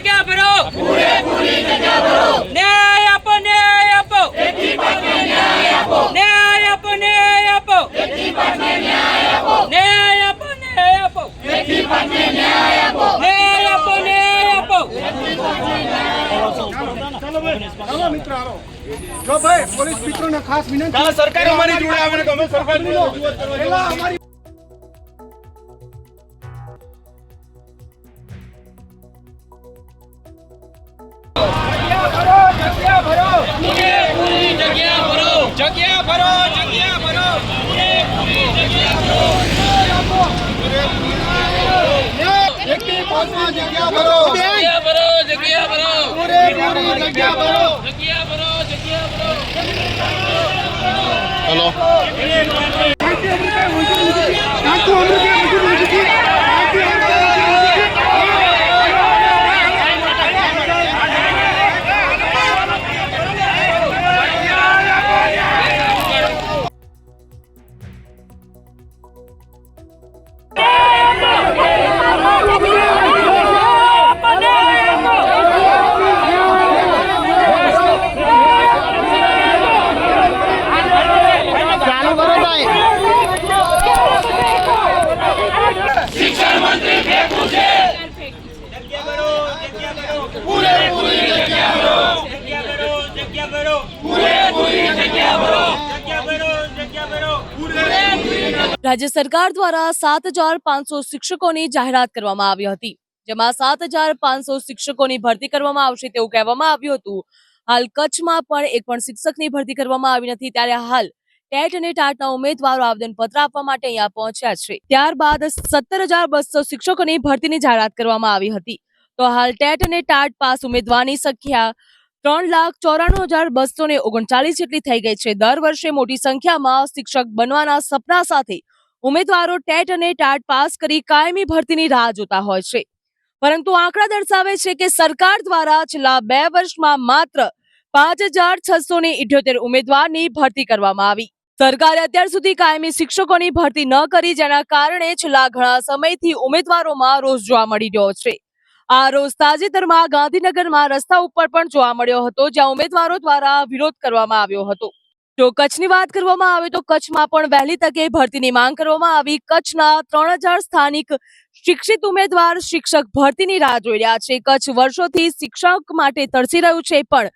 જગ્યા ભરો, પૂરેપૂરી જગ્યા ભરો. ન્યાય આપો, ન્યાય આપો, ન્યાય આપો, ન્યાય આપો, ન્યાય આપો, ન્યાય આપો, ન્યાય આપો, ન્યાય આપો, ન્યાય આપો, ન્યાય આપો. ચાલો મિત્રો આવો. જો ભાઈ પોલીસ મિત્રોને ખાસ વિનંતી, સરકાર અમારી જોડે આવે તો અમે સરકારની રજૂઆત કરવા પહેલા અમારી જગ્યા ભરો, પૂરેપૂરી જગ્યા ભરો, જગ્યા ભરો, જગ્યા ભરો, પૂરેપૂરી જગ્યા ભરો. એકની પાંચમાં જગ્યા ભરો, જગ્યા ભરો, જગ્યા ભરો, પૂરેપૂરી જગ્યા ભરો. જગ્યા ભરો, જગ્યા ભરો. શિક્ષણ મંત્રી ફેંકવું છે. જગ્યા ભરો, જગ્યા ભરો, પૂરેપૂરી જગ્યા ભરો, જગ્યા ભરો, જગ્યા ભરો, પૂરેપૂરી જગ્યા ભરો, જગ્યા ભરો, જગ્યા ભરો, પૂરેપૂરી. રાજ્ય સરકાર દ્વારા 7,500 શિક્ષકોની જાહેરાત કરવામાં આવી હતી, જેમાં 7,500 શિક્ષકોની ભરતી કરવામાં આવશે તેવું કહેવામાં આવ્યું હતું. હાલ કચ્છમાં પણ એક પણ શિક્ષકની ભરતી કરવામાં આવી નથી, ત્યારે હાલ ટેટ અને ટાટના ઉમેદવારો આવેદનપત્ર આપવા માટે અહીંયા પહોંચ્યા છે. ત્યારબાદ 17,200 શિક્ષકોની ભરતીની જાહેરાત કરવામાં આવી હતી. તો હાલ ટેટ અને ટાટ પાસ ઉમેદવારની સંખ્યા 3,94,239 જેટલી થઈ ગઈ છે. દર વર્ષે મોટી સંખ્યામાં શિક્ષક બનવાના સપના સાથે ઉમેદવારો ટેટ અને ટાટ પાસ કરી કાયમી ભરતીની રાહ જોતા હોય છે, પરંતુ આંકડા દર્શાવે છે કે સરકાર દ્વારા છેલ્લા 2 વર્ષમાં માત્ર 5,678 ઉમેદવારની ભરતી કરવામાં આવી. સરકારે અત્યાર સુધી કાયમી શિક્ષકોની ભરતી ન કરી, જેના કારણે છેલ્લા ઘણા સમયથી ઉમેદવારોમાં રોષ જોવા મળી રહ્યો છે. આ રોષ તાજેતરમાં ગાંધીનગરમાં રસ્તા ઉપર પણ જોવા મળ્યો હતો, જ્યાં ઉમેદવારો દ્વારા વિરોધ કરવામાં આવ્યો હતો. જો કચ્છની વાત કરવામાં આવે તો કચ્છમાં પણ વહેલી તકે ભરતીની માંગ કરવામાં આવી. કચ્છના 3,000 સ્થાનિક શિક્ષિત ઉમેદવાર શિક્ષક ભરતીની રાહ જોઈ રહ્યા છે. કચ્છ વર્ષોથી શિક્ષક માટે તરસી રહ્યું છે, પણ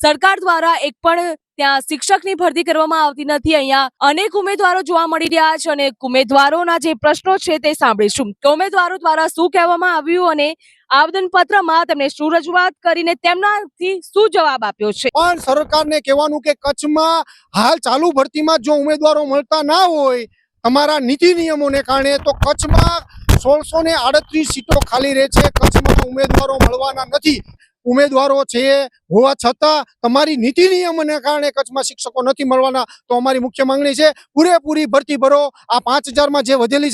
સરકાર દ્વારા એક પણ ત્યાં શિક્ષકની ભરતી કરવામાં આવતી નથી. અહીંયા અનેક ઉમેદવારો જોવા મળી રહ્યા છે અને ઉમેદવારોના જે પ્રશ્નો છે તે સાંભળીશું. તો ઉમેદવારો દ્વારા શું કહેવામાં આવ્યું અને આવેદનપત્રમાં તેમણે શું રજૂઆત કરીને તેમનાથી શું જવાબ આપ્યો છે. પણ સરકારને કહેવાનું કે કચ્છમાં હાલ ચાલુ ભરતીમાં જો ઉમેદવારો મળતા ના હોય તમારા નીતિ નિયમોને કારણે, તો કચ્છમાં 1,638 સીટો ખાલી રહે છે. કચ્છમાં ઉમેદવારો મળવાના નથી. ઉમેદવારો છે હોવા છતાં તમારી નીતિ નિયમોને કારણે કચ્છમાં શિક્ષકો નથી મળવાના. તો અમારી મુખ્ય માંગણી છે પૂરેપૂરી ભરતી ભરો. આ 5,000માં જે વધેલી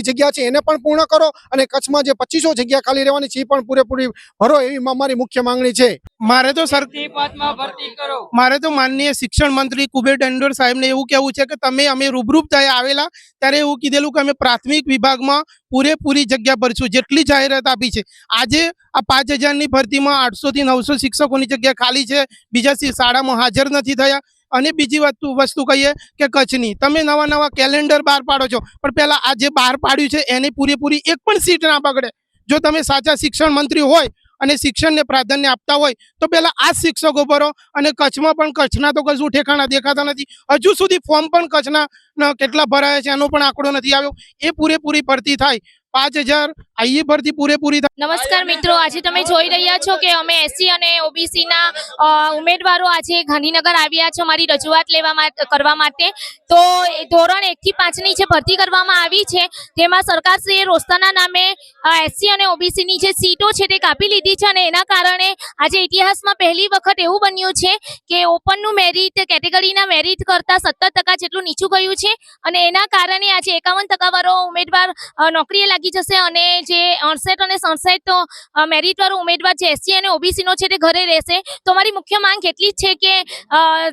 જગ્યા છે એને પણ પૂર્ણ કરો અને કચ્છમાં જે 2,500 જગ્યા ખાલી રહેવાની છે એ પણ પૂરેપૂરી ભરો, એવી અમારી મુખ્ય માંગણી છે. મારે તો માનનીય શિક્ષણ મંત્રી કુબેર ટેન્ડર સાહેબને એવું કહેવું છે કે અમે રૂબરૂપ ત્યાં આવેલા ત્યારે એવું કીધેલું કે અમે પ્રાથમિક વિભાગમાં પૂરેપૂરી જગ્યા ભરશું, જેટલી જાહેરાત આપી છે. આજે આ 5,000ની ભરતીમાં 800 થી 900 શિક્ષકોની જગ્યા ખાલી છે, બીજા શાળામાં હાજર નથી થયા. અને બીજી વસ્તુ કહીએ કે કચ્છની તમે નવા કેલેન્ડર બહાર પાડો છો, પણ પહેલા આ જે બહાર પાડ્યું છે એની પૂરેપૂરી એક પણ સીટ ના બગડે. જો તમે સાચા શિક્ષણ મંત્રી હોય અને શિક્ષણને પ્રાધાન્ય આપતા હોય તો પહેલા આ શિક્ષકો ભરો. અને કચ્છમાં પણ કચ્છના તો કશું ઠેકાણા દેખાતા નથી. હજુ સુધી ફોર્મ પણ કચ્છના કેટલા ભરાયા છે એનો પણ આંકડો નથી આવ્યો. એ પૂરેપૂરી ભરતી થાય. 5,000 આઈએ ભરતી પૂરેપૂરી થાય. નમસ્કાર મિત્રો, આજે તમે જોઈ રહ્યા છો કે અમે એસસી અને ઓબીસીના ઉમેદવારો આજે ગાંધીનગર આવ્યા છે અમારી રજૂઆત કરવા માટે. તો ધોરણ 1 થી 5ની જે ભરતી કરવામાં આવી છે તેમાં સરકારશ્રીએ રોસ્તાના નામે એસસી અને ઓબીસીની જે સીટો છે તે કાપી લીધી છે, અને એના કારણે આજે ઇતિહાસમાં પહેલી વખત એવું બન્યું છે કે ઓપનનું મેરિટ કેટેગરીના મેરિટ કરતાં 17% જેટલું નીચું ગયું છે, અને એના કારણે આજે 51% વાળો ઉમેદવાર નોકરીએ લાગી જશે અને જે 68 અને 67 મેરિટ વાળો ઉમેદવાર જે એસસી અને ઓબીસી નો છે તે ઘરે રહેશે. તો અમારી મુખ્ય માંગ એટલી જ છે કે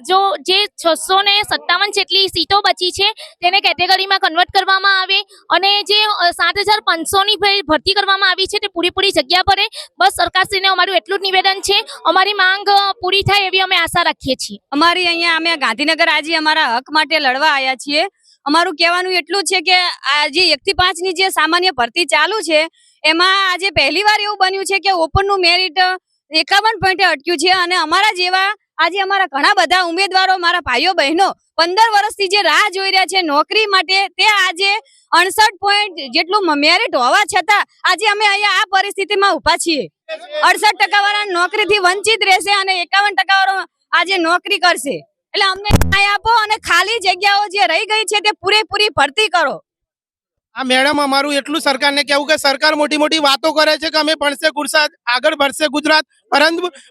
જો જે 657 જેટલી સીટો બચી છે તેને કેટેગરીમાં કન્વર્ટ કરવામાં આવે અને જે 7,500ની ભરતી ભરતી કરવામાં આવી છે તે પૂરેપૂરી જગ્યા ભરે. બસ સરકારશ્રીને અમારું એટલું જ નિવેદન છે. અમારી માંગ પૂરી થાય એવી અમે આશા રાખીએ છીએ. અમારી અહીંયા અમે ગાંધીનગર આજે અમારા હક માટે લડવા આવ્યા છીએ. અમારું કહેવાનું એટલું છે કે આજે 1 થી 5 ની જે સામાન્ય ભરતી ચાલુ છે એમાં આજે પહેલીવાર એવું બન્યું છે કે ઓપનનું મેરિટ 51 પોઈન્ટે અટક્યું છે અને અમારા જેવા આજે અમારા ઘણા બધા ઉમેદવારો મારા ભાઈઓ બહેનો 15 વર્ષથી જે રાહ જોઈ રહ્યા છે નોકરી માટે તે આજે 68 પોઈન્ટ જેટલું મેરિટ હોવા છતાં આજે અમે અહીંયા આ પરિસ્થિતિમાં ઊભા છીએ. 68% વાળા નોકરીથી વંચિત રહેશે અને 51% વાળો આજે નોકરી કરશે. એટલે અમને ન્યાય આપો અને ખાલી જગ્યાઓ જે રહી ગઈ છે તે પૂરેપૂરી ભરતી કરો. આ મેડમ અમારું એટલું સરકારને કહેવું કે સરકાર મોટી મોટી વાતો કરે છે કે અમે ભણશે ગુજરાત આગળ ભણશે ગુજરાત,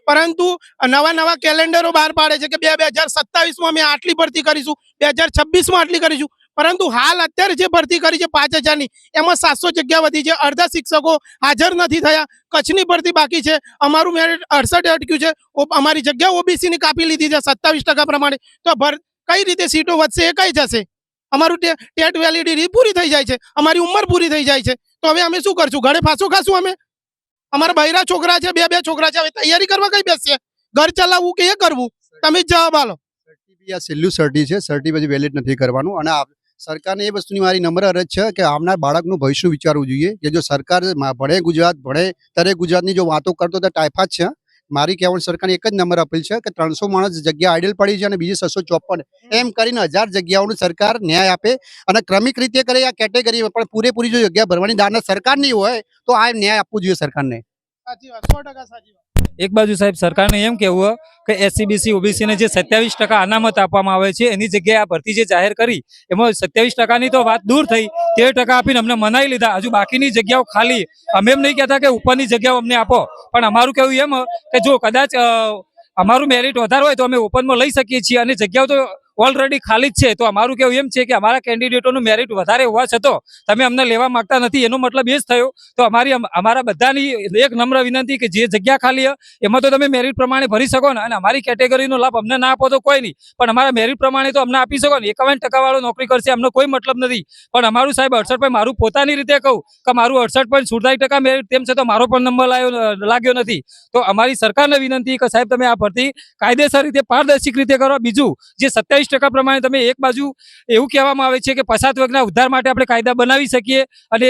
પરંતુ નવા કેલેન્ડરો બહાર પાડે છે કે 2027માં અમે આટલી ભરતી કરીશું, 2026માં આટલી કરીશું, પરંતુ હાલ અત્યારે જે ભરતી કરી છે 5000ની એમાં 700 જગ્યા વધી છે. અડધા શિક્ષકો હાજર નથી થયા. કચ્છની ભરતી બાકી છે. અમારું મેરિટ 68 અટક્યું છે. અમારી જગ્યા ઓબીસીની કાપી લીધી છે 27% પ્રમાણે. તો કઈ રીતે સીટો વધશે એ કઈ જશે? અમારું ટેટ વેલિડિટી પૂરી થઈ જાય છે, અમારી ઉંમર પૂરી થઈ જાય છે. તો હવે અમે શું કરશું? ઘરે ફાંસો ખાશું અમે? અમારા બૈરા છોકરા છે, બે છોકરા છે, હવે તૈયારી કરવા કઈ બેસીએ? ઘર ચલાવવું કે એ કરવું? તમે જ જવાબ આલો. સર્ટી આ છેલ્લું સર્ટી છે. સર્ટી પછી વેલિડ નથી કરવાનું. અને સરકારને એ વસ્તુની મારી નમ્ર અરજ છે કે આવનાર બાળકનું ભવિષ્ય વિચારવું જોઈએ કે જો સરકાર ભણે ગુજરાત ભણે ત્યારે ગુજરાતની જો વાતો કરતો તો ટાઈફા જ છે. મારી કહેવાની સરકારની એક જ નંબર અપીલ છે કે 300 માણસ જગ્યા આઈડલ પડી છે અને બીજી 654 એમ કરીને 1000 જગ્યાઓનું સરકાર ન્યાય આપે અને ક્રમિક રીતે કરે આ કેટેગરી પણ પૂરેપૂરી જો જગ્યા ભરવાની દાનત સરકારની હોય તો આ ન્યાય આપવું જોઈએ સરકારને. સાચી વાત, 100% સાચી વાત. એક બાજુ સાહેબ સરકારને એમ કહેવું કે SC/BC OBC ને જે 27% અનામત આપવામાં આવે છે એની જગ્યાએ આ ભરતી જે જાહેર કરી એમાં 27%ની તો વાત દૂર થઈ, 13% આપીને અમને મનાઈ લીધા. હજુ બાકીની જગ્યાઓ ખાલી. અમે એમ નહીં કહેતા કે ઉપરની જગ્યાઓ અમને આપો, પણ અમારું કહેવું એમ કે જો કદાચ અમારું મેરિટ વધારે હોય તો અમે ઓપનમાં લઈ શકીએ છીએ અને જગ્યાઓ તો ઓલરેડી ખાલી જ છે. તો અમારું કેવું એમ છે કે અમારા કેન્ડિડેટોનું મેરિટ વધારે હોવા છતાં તમે અમને લેવા માંગતા નથી. એનો મતલબ એ જ થયો. તો અમારા બધાની એક નમ્ર વિનંતી કે જે જગ્યા ખાલી એમાં તો તમે મેરિટ પ્રમાણે ભરી શકો ને, અને અમારી કેટેગરીનો લાભ અમને ના આપો તો કોઈ નહીં, પણ અમારા મેરિટ પ્રમાણે તો અમને આપી શકો ને. 51% વાળો નોકરી કરશે અમને કોઈ મતલબ નથી. પણ અમારું સાહેબ 68 મારું પોતાની રીતે કહું કે મારું 68.47% મેરિટ તેમ છતાં મારો પણ નંબર લાગ્યો નથી. તો અમારી સરકારને વિનંતી કે સાહેબ તમે આ ભરતી કાયદેસર રીતે પારદર્શક રીતે કરો. બીજું જે 27% પ્રમાણે તમે એક બાજુ એવું કહેવામાં આવે છે કે પછાત વર્ગના ઉદ્ધાર માટે આપણે કાયદા બનાવી શકીએ અને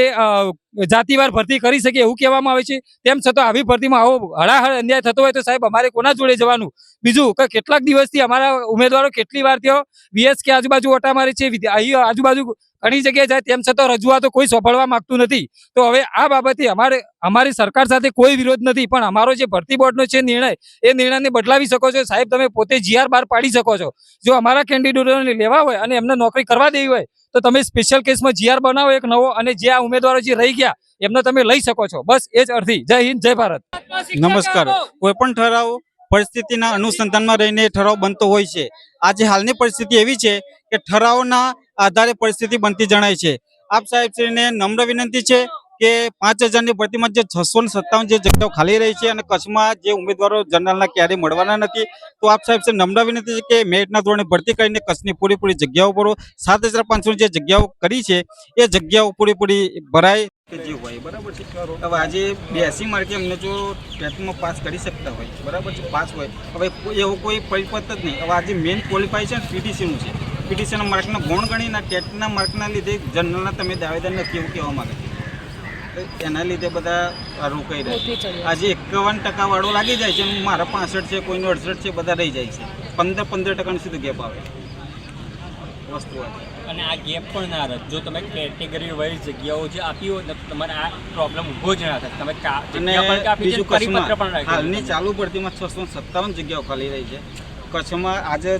જાતિવાર ભરતી કરી શકીએ એવું કહેવામાં આવે છે. તેમ છતાં આવી ભરતીમાં આવો હળાહળ અન્યાય થતો હોય તો સાહેબ અમારે કોના જોડે જવાનું? બીજું કે કેટલાક દિવસથી અમારા ઉમેદવારો કેટલી વાર ત્યાં VSK આજુબાજુ ઓટા મારે છે, અહીં આજુબાજુ ઘણી જગ્યાએ જાય, તેમ છતાં રજૂઆતો કોઈ સોંપડવા માંગતું નથી. તો હવે આ બાબતે અમારી સરકાર સાથે કોઈ વિરોધ નથી, પણ અમારો જે ભરતી બોર્ડનો છે નિર્ણય એ નિર્ણયને બદલાવી શકો છો સાહેબ. તમે પોતે GR બહાર પાડી શકો છો. જો અમારા કેન્ડિડેટોને લેવા હોય અને એમને નોકરી કરવા દેવી હોય તો તમે સ્પેશિયલ કેસમાં GR બનાવો એક નવો, અને જે આ ઉમેદવારો જે રહી ગયા એમને તમે લઈ શકો છો. બસ એ જ અર્થી. જય હિન્દ, જય ભારત. નમસ્કાર. કોઈ પણ ઠરાવ પરિસ્થિતિના અનુસંધાનમાં રહીને ઠરાવ બનતો હોય છે. આજે હાલની પરિસ્થિતિ એવી છે કે ઠરાવના આધારે પરિસ્થિતિ બનતી જણાય છે. આપ સાહેબશ્રીને નમ્ર વિનંતી છે કે 5000ની ભરતીમાં જે 657 જે જગ્યાઓ ખાલી રહી છે અને કચ્છમાં જે ઉમેદવારો જનરલના ક્યારેય મળવાના નથી, તો આપ સાહેબ નમ્ર વિનંતી છે કે મેરિટના ધોરણે ભરતી કરીને કચ્છની પૂરેપૂરી જગ્યાઓ ભરો. 7500 જે જગ્યાઓ કરી છે એ જગ્યાઓ પૂરેપૂરી ભરાય જે હોય. બરાબર છે. હવે આજે 82 માર્કે અમને જો ટેટમાં પાસ કરી શકતા હોય, બરાબર છે, પાસ હોય, હવે એવો કોઈ પરિપથ જ નહીં. હવે આજે મેઇન ક્વોલિફાય છે PTCનું છે. PTCના માર્કના ગુણ ગણીના ટેટના માર્કના લીધે જનરલના તમે દાવેદાર નથી એવું કહેવા માંગે છે. એના લીધે બધા રોકાઈ રહ્યા. આજે 51% વાળો લાગી જાય છે, મારા 65 છે, કોઈનું 68 છે, બધા રહી જાય છે. 15% સુધી ગેપ આવે વસ્તુ. અને આ ગેપ પણ ના રહે જો તમે કેટેગરી વાઇઝ જગ્યાઓ જે આપી હોય ને તમારે આ પ્રોબ્લેમ ઊભો જ ના થાય. તમે બીજું કચ્છમાં હાલની ચાલુ ભરતીમાં 657 જગ્યાઓ ખાલી રહી છે. કચ્છમાં આજે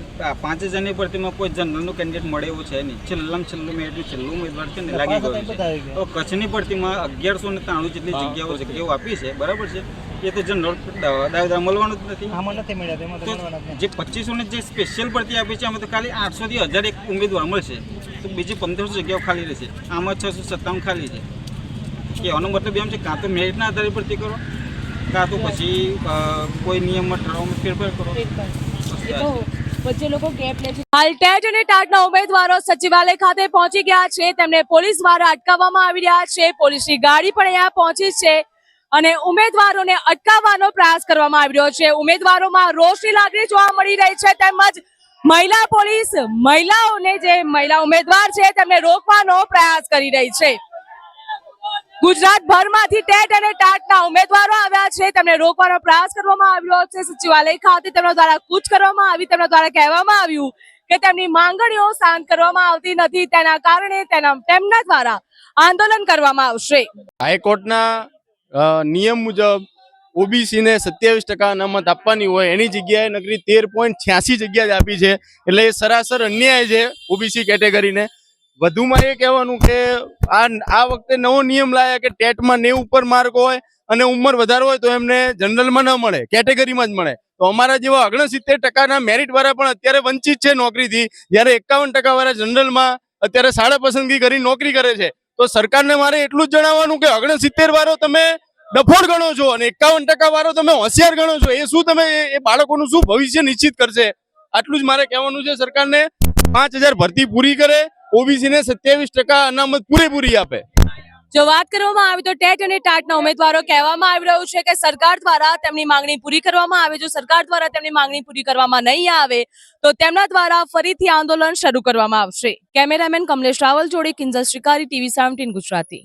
5000ની ભરતીમાં કોઈ જનરલનું કેન્ડિડેટ મળે એવું છે નહીં. છેલ્લું મેરિટનું છેલ્લું ઉમેદવાર છે ને લાગી ગયું છે. તો કચ્છની ભરતીમાં 1193 જેટલી જગ્યાઓ આપી છે, બરાબર છે, એ તો જનરલ દાવેદાર મળવાનું જ નથી. જે 2500ની જે સ્પેશિયલ ભરતી આપી છે આમાં તો ખાલી 800 થી 1000 એક ઉમેદવાર મળશે, તો બીજી 1500 જગ્યાઓ ખાલી રહેશે. આમાં 657 ખાલી છે. કહેવાનો મતલબ એમ છે કાં તો મેરિટના આધારે ભરતી કરો, કાં તો પછી કોઈ નિયમમાં ઠરાવમાં ફેરફાર કરો. વચ્ચે લોકો ગેપ લે છે. હાલ ટેટ અને ટાટના ઉમેદવારો સચિવાલય ખાતે પહોંચી ગયા છે. તેમને પોલીસ દ્વારા અટકાવવામાં આવી રહ્યા છે. પોલીસની ગાડી પણ અહીંયા પહોંચી છે અને ઉમેદવારોને અટકાવવાનો પ્રયાસ કરવામાં આવી રહ્યો છે. ઉમેદવારોમાં રોષની લાગણી જોવા મળી રહી છે, તેમજ મહિલા પોલીસ મહિલાઓને જે મહિલા ઉમેદવાર છે તેમને રોકવાનો પ્રયાસ કરી રહી છે. ગુજરાતભરમાંથી ટેટ અને ટાટના ઉમેદવારો આવ્યા છે, તેમને રોકવાનો પ્રયાસ કરવામાં આવ્યો છે. સચિવાલય ખાતે તેમના દ્વારા કૂચ કરવામાં આવી. તેમના દ્વારા કહેવામાં આવ્યું કે તેમની માંગણીઓ શાંત કરવામાં આવતી નથી, તેના કારણે તેમના દ્વારા આંદોલન કરવામાં આવશે. હાઈકોર્ટના નિયમ મુજબ ઓબીસી ને 27% અનામત આપવાની હોય એની જગ્યાએ નકરી 13.86 જગ્યા જ આપી છે, એટલે એ સરાસર અન્યાય છે ઓબીસી કેટેગરીને. વધુમાં એ કહેવાનું કે આ વખતે નવો નિયમ લાયા કે ટેટમાં 90 ઉપર માર્ક હોય અને ઉંમર વધારે હોય તો એમને જનરલમાં ન મળે, કેટેગરીમાં જ મળે. તો અમારા જેવા 69% મેરિટ વાળા પણ અત્યારે વંચિત છે નોકરીથી, જ્યારે 51% વાળા જનરલમાં અત્યારે શાળા પસંદગી કરી નોકરી કરે છે. તો સરકારને મારે એટલું જ જણાવવાનું કે 69 વાળો તમે ડફોડ ગણો છો અને 51% વાળો તમે હોશિયાર ગણો છો. એ શું તમે એ બાળકોનું શું ભવિષ્ય નિશ્ચિત કરશે? આટલું જ મારે કહેવાનું છે. સરકારને 5000 ભરતી પૂરી કરે, ઓબીસી ને 27% અનામત પૂરેપૂરી આપે. જો વાત કરવામાં આવે તો ટેટ અને ટાટના ઉમેદવારો કહેવામાં આવી રહ્યું છે કે સરકાર દ્વારા તેમની માંગણી પૂરી કરવામાં આવે. જો સરકાર દ્વારા તેમની માંગણી પૂરી કરવામાં નહીં આવે તો તેમના દ્વારા ફરીથી આંદોલન શરૂ કરવામાં આવશે. કેમેરામેન કમલેશ રાવલ જોડે કિંજલ શિકારી, TV 17 ગુજરાતી.